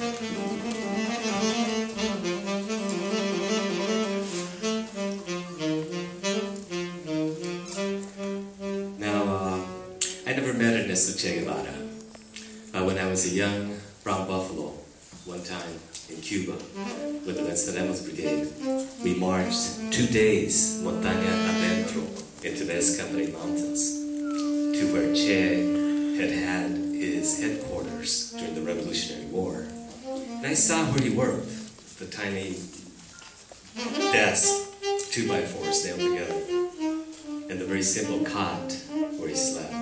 Now, I never met Ernesto Che Guevara. When I was a young brown buffalo, one time in Cuba, with the Venceremos Brigade, we marched 2 days, montaña adentro, into the Escambray Mountains, to where Che had his headquarters during the Revolutionary War. And I saw where he worked, the tiny desk, 2x4s nailed together, and the very simple cot where he slept.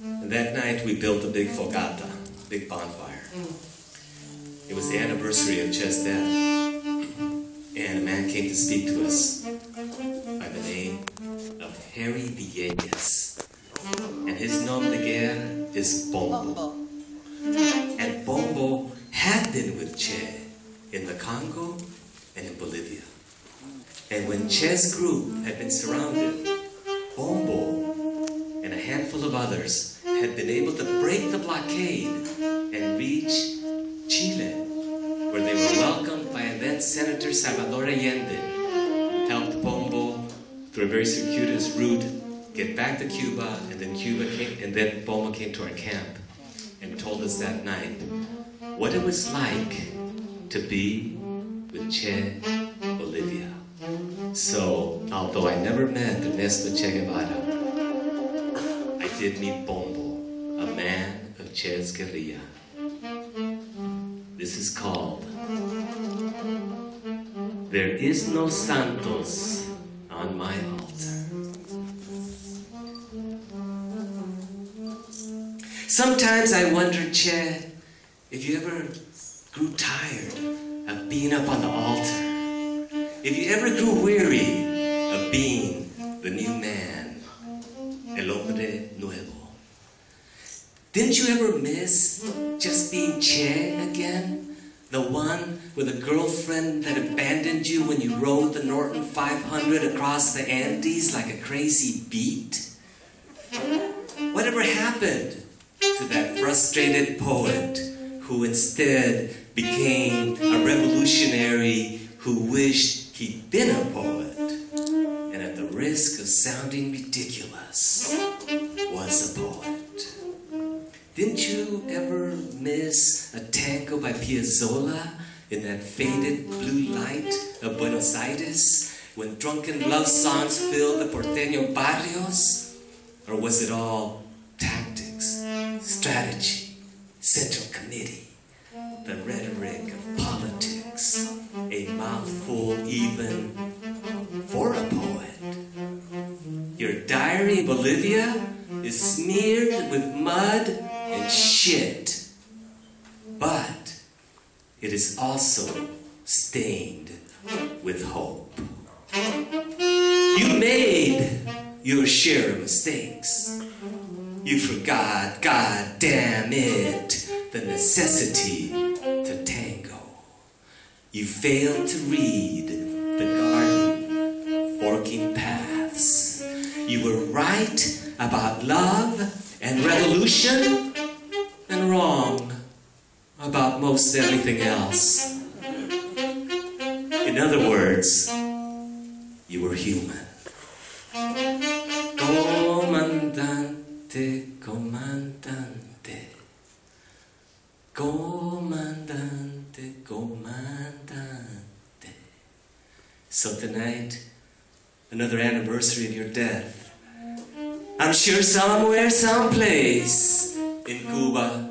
And that night we built a big fogata, big bonfire. It was the anniversary of Che's death, and a man came to speak to us by the name of Harry Villegas. And his nom de guerre is Bombo. And Bombo had been with Che in the Congo and in Bolivia. And when Che's group had been surrounded, Bombo and a handful of others had been able to break the blockade and reach Chile, where they were welcomed by then Senator Salvador Allende, who helped Bombo through a very circuitous route get back to Cuba, and then Bombo came to our camp and told us that night what it was like to be with Che Bolivia. So, although I never met Ernesto Che Guevara, I did meet Bombo, a man of Che's guerrilla. This is called There Is No Santos on My Altar. Sometimes I wonder, Che, if you ever grew tired of being up on the altar, if you ever grew weary of being the new man, el hombre nuevo. Didn't you ever miss just being Che again? The one with a girlfriend that abandoned you when you rode the Norton 500 across the Andes like a crazy beat? Whatever happened to that frustrated poet who instead became a revolutionary who wished he'd been a poet, and at the risk of sounding ridiculous, was a poet? Didn't you ever miss a tango by Piazzolla in that faded blue light of Buenos Aires when drunken love songs filled the porteño barrios? Or was it all tactics, strategy, central committee, the rhetoric of politics, a mouthful even for a poet? Your diary, Bolivia, is smeared with mud and shit, but it is also stained with hope. You made your share of mistakes. You forgot, god damn it, the necessity to tango. You failed to read the garden forking paths. You were right about love and revolution, and wrong about most everything else. In other words, you were human. Comandante, comandante, comandante, comandante. So tonight, another anniversary of your death. I'm sure somewhere, someplace, in Cuba,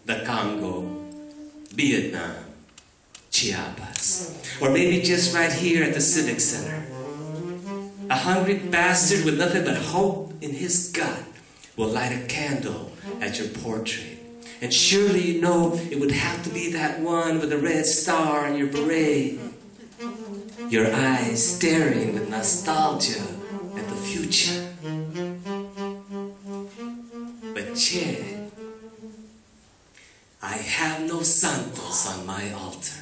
the Congo, Vietnam, Chiapas, or maybe just right here at the Civic Center, a hungry bastard with nothing but hope in his gut will light a candle at your portrait. And surely you know it would have to be that one with a red star on your beret. Your eyes staring with nostalgia at the future. But Che, I have no santos on my altar.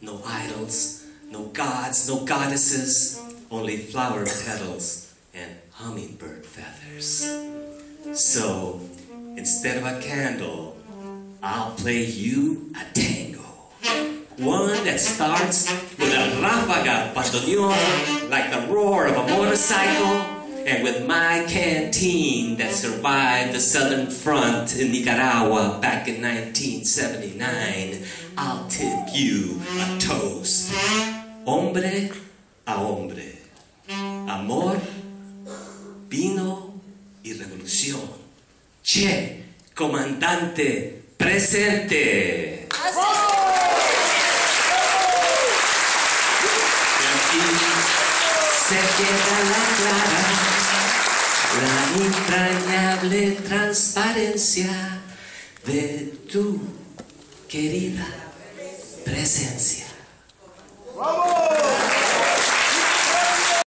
No idols, no gods, no goddesses, only flower petals and hummingbird feathers. So, instead of a candle, I'll play you a tango. One that starts with a ráfaga bandoneon like the roar of a motorcycle, and with my canteen that survived the Southern Front in Nicaragua back in 1979, I'll tip you a toast. Hombre a hombre. Amor, vino y revolución. Che, comandante, presente. Y aquí se queda la entrañable transparencia de tu querida presencia.